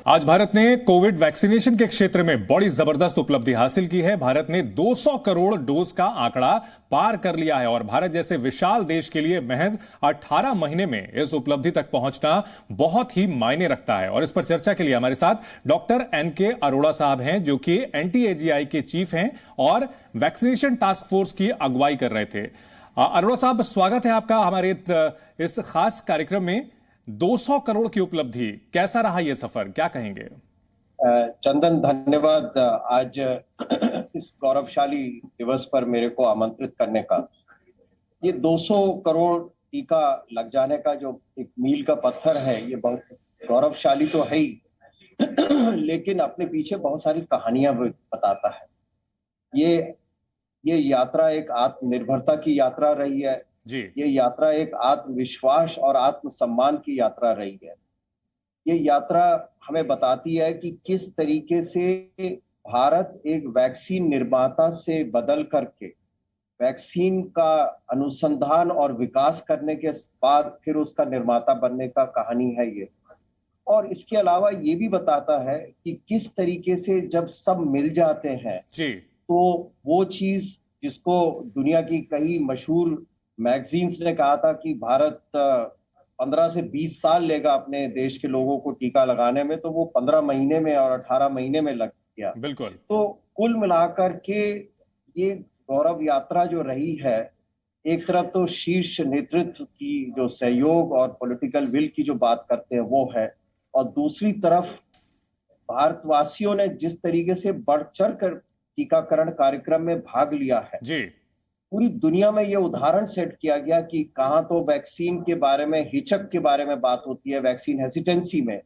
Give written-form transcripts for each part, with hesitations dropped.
आज भारत ने Covid vaccination के क्षेत्र में बड़ी जबरदस्त उपलब्धि हासिल की है। भारत ने 200 करोड़ डोज का आंकड़ा पार कर लिया है और भारत जैसे विशाल देश के लिए महज 18 महीने में इस उपलब्धि तक पहुंचना बहुत ही मायने रखता है। और इस पर चर्चा के लिए हमारे साथ डॉक्टर एनके अरोड़ा साहब हैं, जो कि एनटीएजीआई के चीफ हैं और वैक्सीनेशन टास्क फोर्स की अगुवाई कर रहे थे। अरोड़ा साहब, स्वागत है आपका हमारे इस खास कार्यक्रम में। 200 करोड़ की उपलब्धि, कैसा रहा यह सफर, क्या कहेंगे? चंदन, धन्यवाद आज इस गौरवशाली दिवस पर मेरे को आमंत्रित करने का। ये 200 करोड़ टीका लग जाने का जो एक मील का पत्थर है, ये बहुत गौरवशाली तो है ही लेकिन अपने पीछे बहुत सारी कहानियां भी बताता है। ये यात्रा एक आत्मनिर्भरता की यात्रा रही है जी। ये यात्रा एक आत्मविश्वास और आत्मसम्मान की यात्रा रही है। ये यात्रा हमें बताती है कि किस तरीके से भारत एक वैक्सीन निर्माता से बदल करके वैक्सीन का अनुसंधान और विकास करने के बाद फिर उसका निर्माता बनने का कहानी है ये। और इसके अलावा ये भी बताता है कि किस तरीके से जब सब मिल जाते हैं जी, तो वो चीज जिसको दुनिया की कई मशहूर मैगजीन्स ने कहा था कि भारत 15 से 20 साल लेगा अपने देश के लोगों को टीका लगाने में, तो वो 15 महीने में और 18 महीने में लग गया। बिल्कुल। तो कुल मिलाकर के ये गौरव यात्रा जो रही है, एक तरफ तो शीर्ष नेतृत्व की जो सहयोग और पॉलिटिकल विल की जो बात करते हैं वो है, और दूसरी तरफ भारतवासियों ने जिस तरीके से बढ़ चढ़ कर टीकाकरण कार्यक्रम में भाग लिया है जी। पूरी दुनिया में ये उदाहरण सेट किया गया कि कहाँ तो वैक्सीन के बारे में, हिचक के बारे में बात होती है, वैक्सीन हेसिटेंसी में,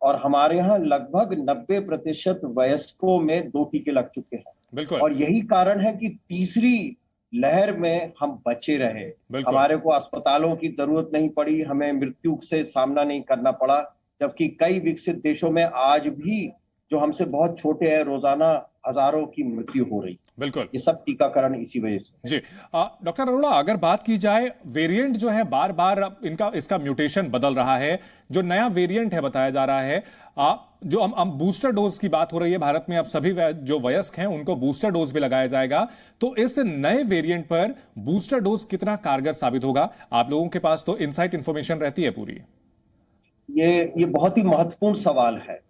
और हमारे यहाँ लगभग 90% वयस्कों में 2 टीके लग चुके हैं। बिल्कुल। और यही कारण है कि तीसरी लहर में हम बचे रहे। हमारे को अस्पतालों की जरूरत नहीं पड़ी, हमें मृत्यु से सामना नहीं करना पड़ा, जबकि कई विकसित देशों में आज भी जो हमसे बहुत छोटे हैं, रोजाना हजारों की मृत्यु हो रही। बिल्कुल। ये सब टीकाकरण इसी वजह से। जी। डॉक्टर अरोड़ा, अगर बात की जाए, वेरिएंट जो है बार बार इसका म्यूटेशन बदल रहा है, जो नया वेरिएंट है बताया जा रहा है, जो हम बूस्टर डोज की बात हो रही है, भारत में अब सभी जो वयस्क हैं उनको बूस्टर डोज भी लगाया जाएगा, तो इस नए वेरिएंट पर बूस्टर डोज कितना कारगर साबित होगा? आप लोगों के पास तो इनसाइट इंफॉर्मेशन रहती है पूरी। ये बहुत ही महत्वपूर्ण सवाल है।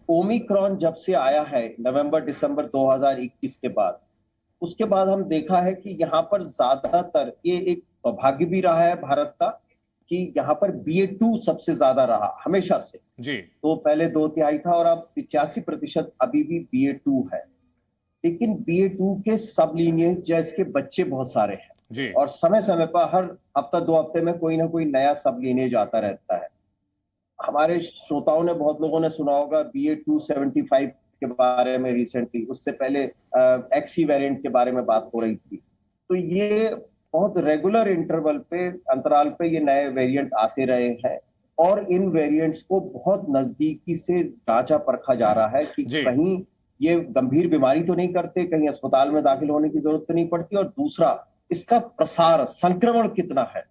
ओमिक्रॉन जब से आया है नवंबर दिसंबर 2021 के बाद, उसके बाद हम देखा है कि यहाँ पर ज्यादातर, ये एक सौभाग्य भी रहा है भारत का कि यहाँ पर BA.2 सबसे ज्यादा रहा हमेशा से जी। तो पहले 2/3 था और अब 85% अभी भी BA.2 है। लेकिन BA.2 के सब लीनिएज जैसे के बच्चे बहुत सारे हैं जी। और समय समय पर हर हफ्ता 2 हफ्ते में कोई ना कोई नया सब लीनिएज आता रहता है। हमारे श्रोताओं ने, बहुत लोगों ने सुना होगा BA.2.75 के बारे में रिसेंटली, उससे पहले XE वेरिएंट के बारे में बात हो रही थी। तो ये बहुत रेगुलर इंटरवल पे, अंतराल पे ये नए वेरिएंट आते रहे हैं और इन वेरिएंट्स को बहुत नजदीकी से जांचा परखा जा रहा है कि कहीं ये गंभीर बीमारी तो नहीं करते, कहीं अस्पताल में दाखिल होने की जरूरत तो नहीं पड़ती, और दूसरा इसका प्रसार, संक्रमण कितना है।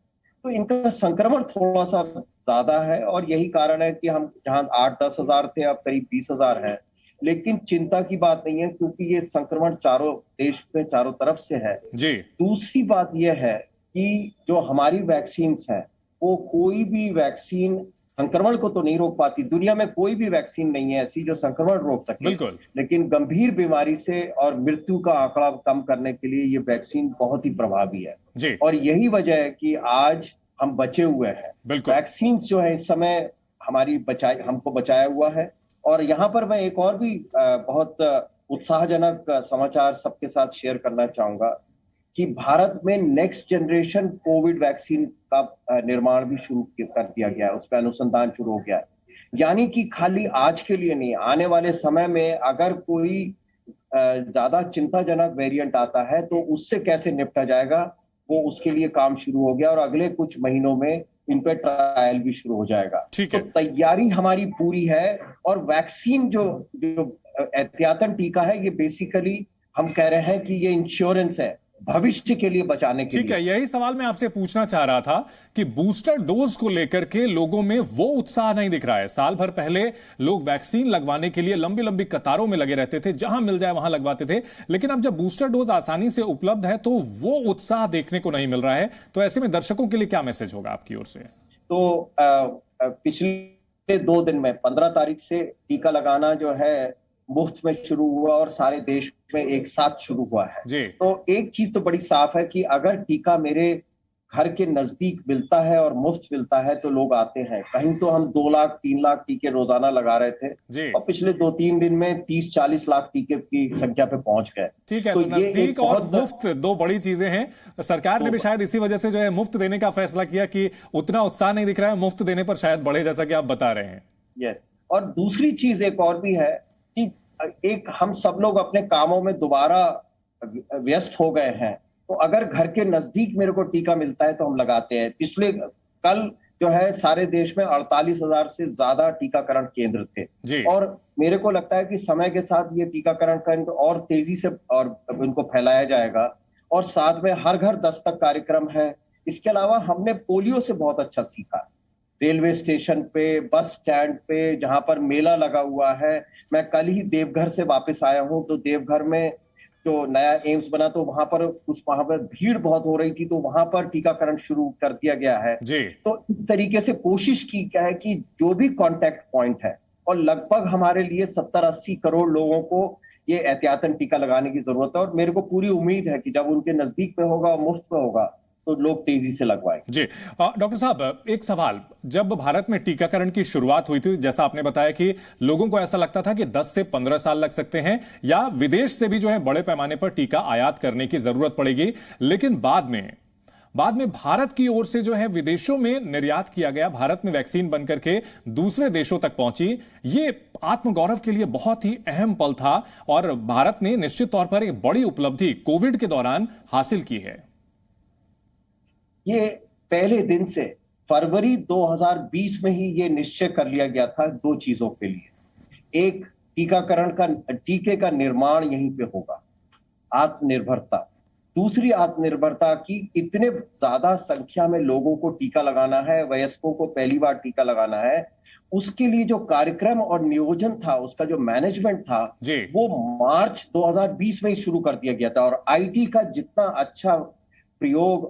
तो इनका संक्रमण थोड़ा सा ज्यादा है और यही कारण है कि हम जहां 8-10 हजार थे अब करीब 20,000 है। लेकिन चिंता की बात नहीं है क्योंकि ये संक्रमण चारों देश में चारों तरफ से है जी। दूसरी बात यह है कि जो हमारी वैक्सीन्स हैं, वो कोई भी वैक्सीन संक्रमण को तो नहीं रोक पाती। दुनिया में कोई भी वैक्सीन नहीं है ऐसी जो संक्रमण रोक सके। बिल्कुल। लेकिन गंभीर बीमारी से और मृत्यु का आंकड़ा कम करने के लिए ये वैक्सीन बहुत ही प्रभावी है जी। और यही वजह है कि आज हम बचे हुए हैं। वैक्सीन जो है इस समय हमको बचाया हुआ है। और यहाँ पर मैं एक और भी बहुत उत्साहजनक समाचार सबके साथ शेयर करना चाहूंगा कि भारत में नेक्स्ट जनरेशन कोविड वैक्सीन का निर्माण भी शुरू कर दिया गया है, उस पर अनुसंधान शुरू हो गया है। यानी कि खाली आज के लिए नहीं, आने वाले समय में अगर कोई ज्यादा चिंताजनक वेरिएंट आता है तो उससे कैसे निपटा जाएगा, वो उसके लिए काम शुरू हो गया और अगले कुछ महीनों में इन पे ट्रायल भी शुरू हो जाएगा। ठीक है। तो तैयारी हमारी पूरी है और वैक्सीन जो एहतियातन टीका है, ये बेसिकली हम कह रहे हैं कि ये इंश्योरेंस है भविष्य के लिए बचाने के ठीक लिए। है, यही सवाल मैं आपसे पूछना चाह रहा था कि बूस्टर डोज को लेकर के लोगों में वो उत्साह नहीं दिख रहा है। साल भर पहले लोग वैक्सीन लगवाने के लिए लंबी लंबी कतारों में लगे रहते थे, जहां मिल जाए वहां लगवाते थे, लेकिन अब जब बूस्टर डोज आसानी से उपलब्ध है तो वो उत्साह देखने को नहीं मिल रहा है। तो ऐसे में दर्शकों के लिए क्या मैसेज होगा आपकी ओर से? तो पिछले 2 दिन में 15 तारीख से टीका लगाना जो है मुफ्त में शुरू हुआ और सारे देश में एक साथ शुरू हुआ है। जी। तो एक चीज तो बड़ी साफ है कि अगर टीका मेरे घर के नजदीक मिलता है और मुफ्त मिलता है तो लोग आते हैं। कहीं तो हम 2 लाख 3 लाख टीके रोजाना लगा रहे थे जी। और पिछले 2-3 दिन में 30-40 लाख टीके की संख्या पे पहुंच गए। ठीक है, तो तो ये एक नजदीक और बहुत मुफ्त दो बड़ी चीजें हैं। सरकार ने भी शायद इसी वजह से जो है मुफ्त देने का फैसला किया कि उतना उत्साह नहीं दिख रहा है, मुफ्त देने पर शायद बढ़े, जैसा कि आप बता रहे हैं। यस, और दूसरी चीज एक और भी है कि एक हम सब लोग अपने कामों में दोबारा व्यस्त हो गए हैं। तो अगर घर के नजदीक मेरे को टीका मिलता है तो हम लगाते हैं। पिछले कल जो है सारे देश में 48,000 से ज्यादा टीकाकरण केंद्र थे जी। और मेरे को लगता है कि समय के साथ ये टीकाकरण केंद्र और तेजी से और इनको फैलाया जाएगा। और साथ में हर घर दस्तक कार्यक्रम है। इसके अलावा हमने पोलियो से बहुत अच्छा सीखा। रेलवे स्टेशन पे, बस स्टैंड पे, जहां पर मेला लगा हुआ है। मैं कल ही देवघर से वापस आया हूं, तो देवघर में जो नया एम्स बना तो वहां पर भीड़ बहुत हो रही थी, तो वहां पर टीकाकरण शुरू कर दिया गया है। जी। तो इस तरीके से कोशिश की क्या है कि जो भी कांटेक्ट पॉइंट है, और लगभग हमारे लिए 70-80 करोड़ लोगों को ये एहतियातन टीका लगाने की जरूरत है। और मेरे को पूरी उम्मीद है कि जब उनके नजदीक में होगा और मुफ्त में होगा तो लोग तेजी से लगवाएंगे। जी। डॉक्टर साहब, एक सवाल, जब भारत में टीकाकरण की शुरुआत हुई थी, जैसा आपने बताया कि लोगों को ऐसा लगता था कि 10 से 15 साल लग सकते हैं या विदेश से भी जो है बड़े पैमाने पर टीका आयात करने की जरूरत पड़ेगी, लेकिन बाद में भारत की ओर से जो है विदेशों में निर्यात किया गया, भारत में वैक्सीन बनकर के दूसरे देशों तक पहुंची। ये आत्मगौरव के लिए बहुत ही अहम पल था और भारत ने निश्चित तौर पर एक बड़ी उपलब्धि कोविड के दौरान हासिल की है। ये पहले दिन से फरवरी 2020 में ही ये निश्चय कर लिया गया था 2 चीजों के लिए। एक, टीके का निर्माण यहीं पे होगा, आत्मनिर्भरता। दूसरी, आत्मनिर्भरता की इतने ज्यादा संख्या में लोगों को टीका लगाना है, वयस्कों को पहली बार टीका लगाना है। उसके लिए जो कार्यक्रम और नियोजन था, उसका जो मैनेजमेंट था, वो मार्च 2020 में ही शुरू कर दिया गया था। और आईटी का जितना अच्छा प्रयोग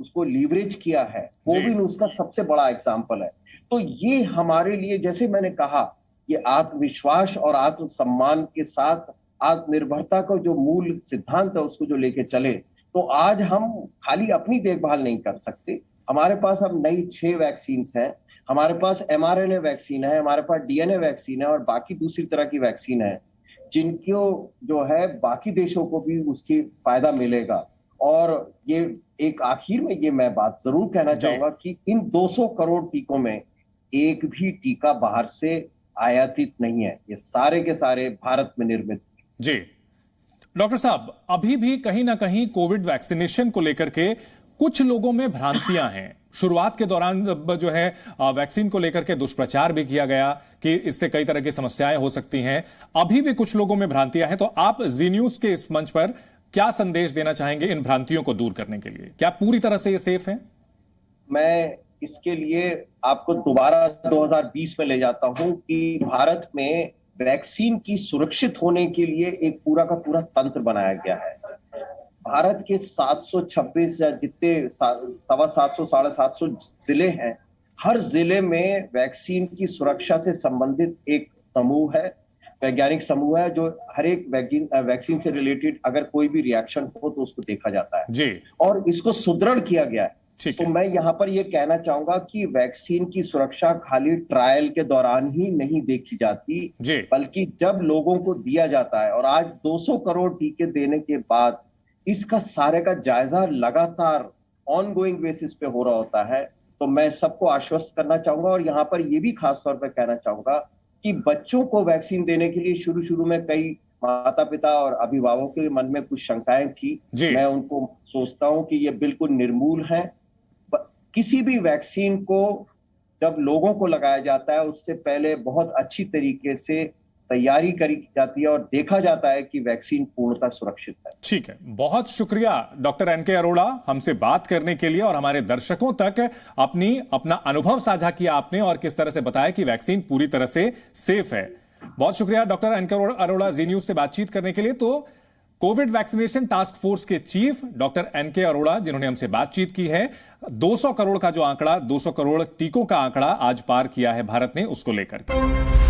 उसको लीवरेज किया है, कोविड उसका सबसे बड़ा एग्जाम्पल है। तो ये हमारे लिए, जैसे मैंने कहा, ये आत्मविश्वास और आत्मसम्मान के साथ आत्मनिर्भरता का जो मूल सिद्धांत है उसको जो लेके चले, तो आज हम खाली अपनी देखभाल नहीं कर सकते। हमारे पास अब नई 6 वैक्सीन हैं, हमारे पास mRNA वैक्सीन है, हमारे पास DNA वैक्सीन है और बाकी दूसरी तरह की वैक्सीन है, जिनको जो है बाकी देशों को भी उसकी फायदा मिलेगा। और ये एक आखिर में ये मैं बात जरूर कहना चाहूंगा कि इन 200 करोड़ टीकों में एक भी टीका बाहर से आयातित नहीं है, ये सारे के सारे भारत में निर्मित। जी डॉक्टर साहब, अभी भी कहीं ना कहीं कोविड वैक्सीनेशन को लेकर के कुछ लोगों में भ्रांतियां हैं। शुरुआत के दौरान जो है वैक्सीन को लेकर के दुष्प्रचार भी किया गया कि इससे कई तरह की समस्याएं हो सकती हैं। अभी भी कुछ लोगों में भ्रांतियां हैं, तो आप जी न्यूज के इस मंच पर क्या संदेश देना चाहेंगे इन भ्रांतियों को दूर करने के लिए? क्या पूरी तरह से ये सेफ है? मैं इसके लिए आपको दोबारा 2020 में ले जाता हूं कि भारत में वैक्सीन की सुरक्षित होने के लिए एक पूरा का पूरा तंत्र बनाया गया है। भारत के 726 या जितने 750 750 जिले हैं, हर जिले में वैक्सीन की सुरक्षा से संबंधित एक समूह है, वैज्ञानिक समूह है, जो हर एक वैक्सीन से रिलेटेड अगर कोई भी रिएक्शन हो तो उसको देखा जाता है जी। और इसको सुदृढ़ किया गया है। तो मैं यहाँ पर ये कहना चाहूंगा कि वैक्सीन की सुरक्षा खाली ट्रायल के दौरान ही नहीं देखी जाती, बल्कि जब लोगों को दिया जाता है। और आज 200 करोड़ टीके देने के बाद इसका सारे का जायजा लगातार ऑनगोइंग बेसिस पे हो रहा होता है। तो मैं सबको आश्वस्त करना चाहूंगा और यहाँ पर यह भी खास तौर पर कहना चाहूंगा कि बच्चों को वैक्सीन देने के लिए शुरू में कई माता पिता और अभिभावकों के मन में कुछ शंकाएं थी। मैं उनको सोचता हूं कि ये बिल्कुल निर्मूल है। किसी भी वैक्सीन को जब लोगों को लगाया जाता है उससे पहले बहुत अच्छी तरीके से तैयारी करी जाती है और देखा जाता है कि वैक्सीन पूर्णतः सुरक्षित है। ठीक है, बहुत शुक्रिया डॉक्टर एनके अरोड़ा हमसे बात करने के लिए और हमारे दर्शकों तक अपना अनुभव साझा किया आपने और किस तरह से बताया कि वैक्सीन पूरी तरह से सेफ है। बहुत शुक्रिया डॉक्टर एनके अरोड़ा जी न्यूज से बातचीत करने के लिए। तो कोविड वैक्सीनेशन टास्क फोर्स के चीफ डॉक्टर एनके अरोड़ा जिन्होंने हमसे बातचीत की है, 200 करोड़ का जो आंकड़ा, 200 करोड़ टीकों का आंकड़ा आज पार किया है भारत ने, उसको लेकर के।